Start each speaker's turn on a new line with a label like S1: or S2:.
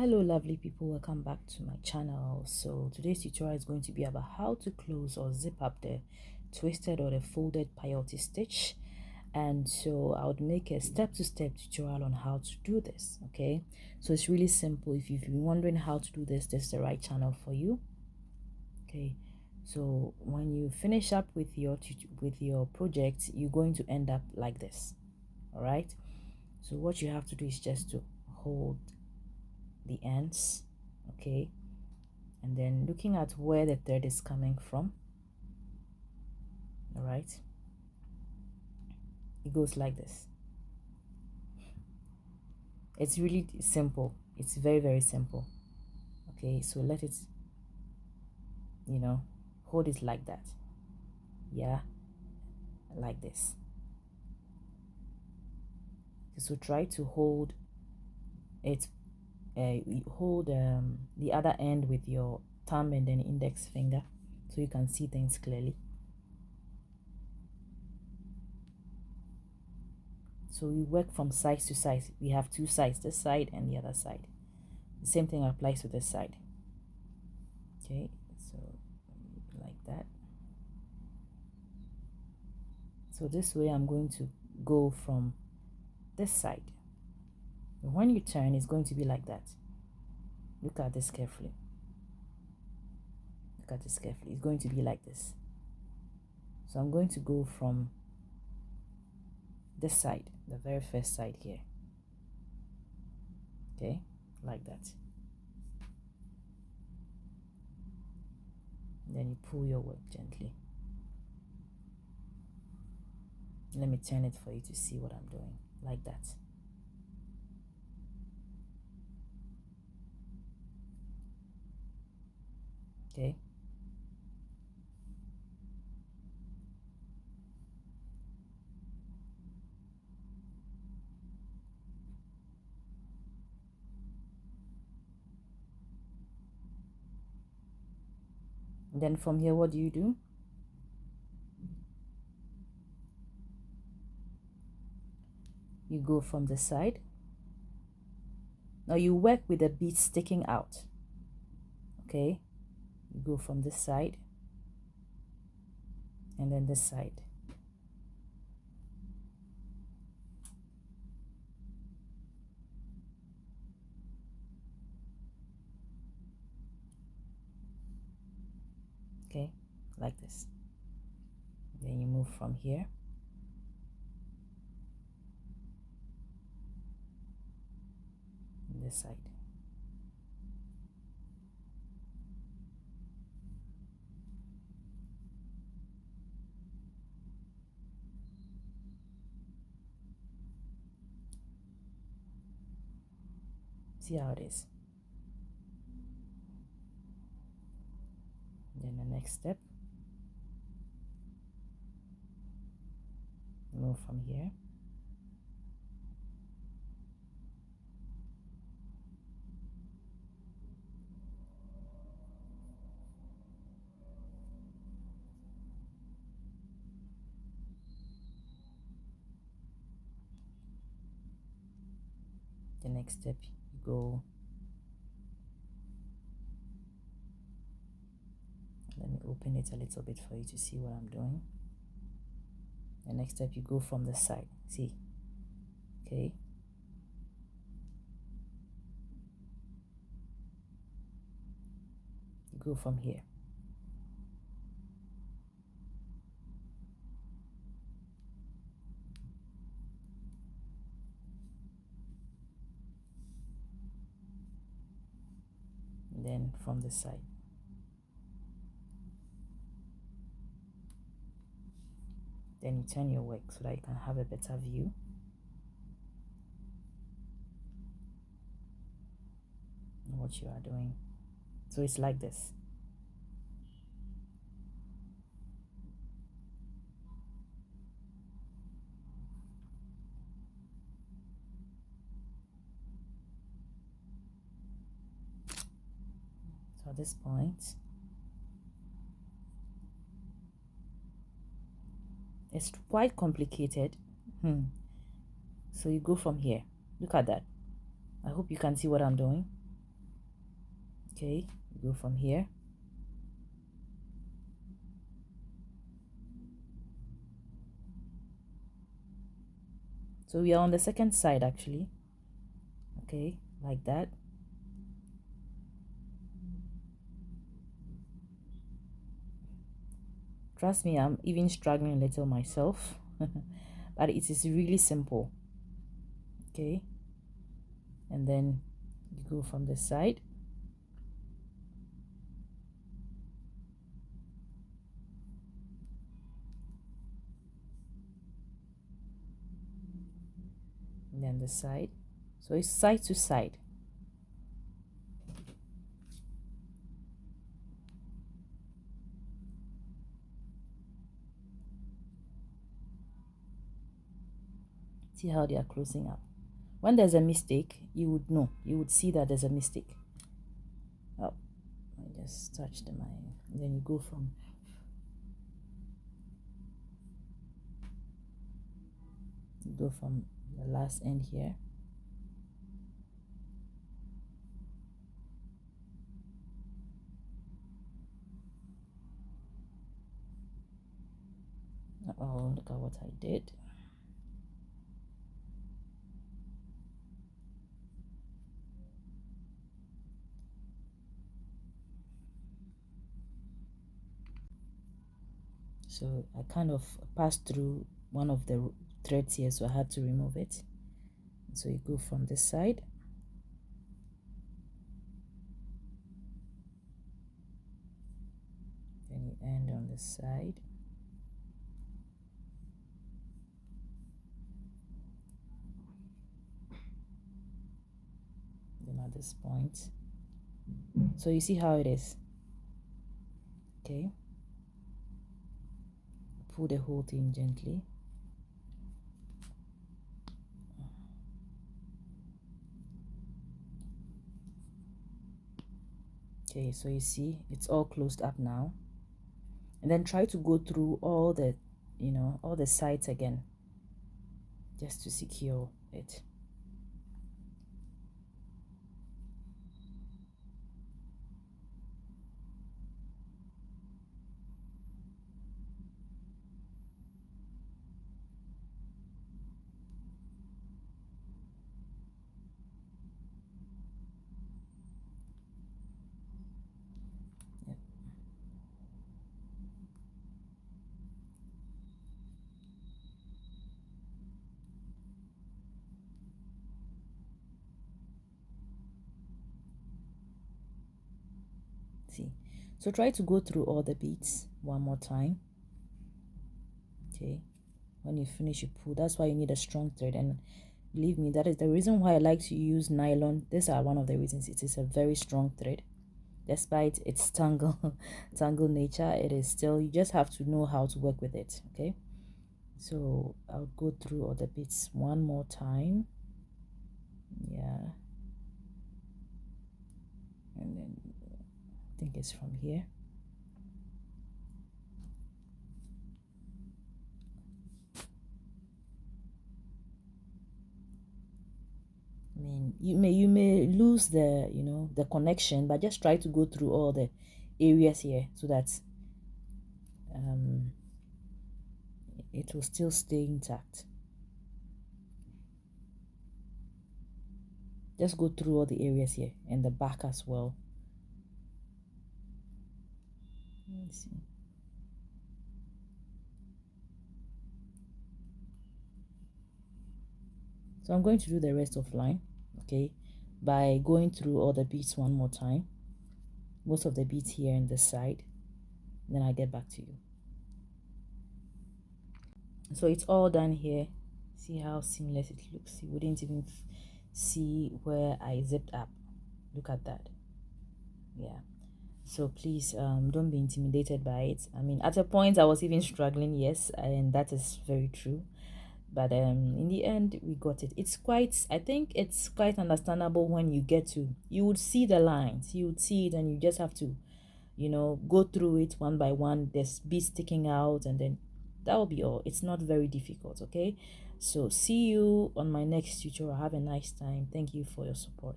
S1: Hello lovely people, welcome back to my channel. So today's tutorial is going to be about how to close or zip up the twisted or the folded peyote stitch. And so I would make a step-to-step tutorial on how to do this. Okay, so it's really simple. If you've been wondering how to do this is the right channel for you. Okay, so when you finish up with your project, you're going to end up like this. All right, so what you have to do is just to hold the ends, okay, and then looking at where the thread is coming from. All right, it goes like this. It's really simple. It's very, very simple. Okay, so let it, hold it like that. Yeah, like this. So try to hold it, hold the other end with your thumb and then index finger so you can see things clearly. So we work from side to side. We have two sides, this side and the other side. The same thing applies to this side. Okay, so like that. So this way I'm going to go from this side. When you turn, it's going to be like that. Look at this carefully. Look at this carefully. It's going to be like this. So I'm going to go from this side, the very first side here. Okay, like that. Then you pull your work gently. Let me turn it for you to see what I'm doing. Like that. Okay. And then from here, what do? You go from the side. Now you work with the bead sticking out. Okay. You go from this side and then this side. Okay, like this. Then you move from here. This side. See how it is. Then the next step, move from here. The next step, you go. Let me open it a little bit for you to see what I'm doing. The next step, you go from the side. See? Okay. You go from here. And then from the side. Then you turn your work so that you can have a better view. On what you are doing. So it's like this. So at this point, it's quite complicated. So you go from here. Look at that. I hope you can see what I'm doing. Okay, go from here. So we are on the second side actually. Okay, like that. Trust me, I'm even struggling a little myself. But it is really simple. Okay, and then you go from the side. And then the side. So it's side to side. See how they are closing up. When there's a mistake, you would know. You would see that there's a mistake. Oh, I just touched the line. And then you go from the last end here. Oh, look at what I did. So I kind of passed through one of the threads here, so I had to remove it. So you go from this side. Then you end on this side. Then at this point. So you see how it is. Okay. Pull the whole thing gently. Okay, so you see it's all closed up now. And then try to go through all the, all the sides again, just to secure it. Yep. See, so try to go through all the beads one more time. Okay, when you finish, you pull. That's why you need a strong thread, and believe me, that is the reason why I like to use nylon. These are one of the reasons. It is a very strong thread. Despite its tangle nature, it is still, you just have to know how to work with it. Okay, so I'll go through all the bits one more time. Yeah, and then I think it's from here. I mean, you may lose the the connection, but just try to go through all the areas here so that um it will still stay intact. Just go through all the areas here and the back as well. Let me see. So I'm going to do the rest of line, okay, by going through all the beads one more time. Most of the beads here in the side. Then I'll get back to you. So it's all done here. See how seamless it looks. You wouldn't even see where I zipped up. Look at that. Yeah, so please don't be intimidated by it. I mean, at a point I was even struggling, yes, and that is very true, but in the end we got it. It's quite, I think it's quite understandable. When you get to, you would see the lines, you would see it, and you just have to go through it one by one. There's beads sticking out, and then that will be all. It's not very difficult. Okay, so see you on my next tutorial. Have a nice time. Thank you for your support.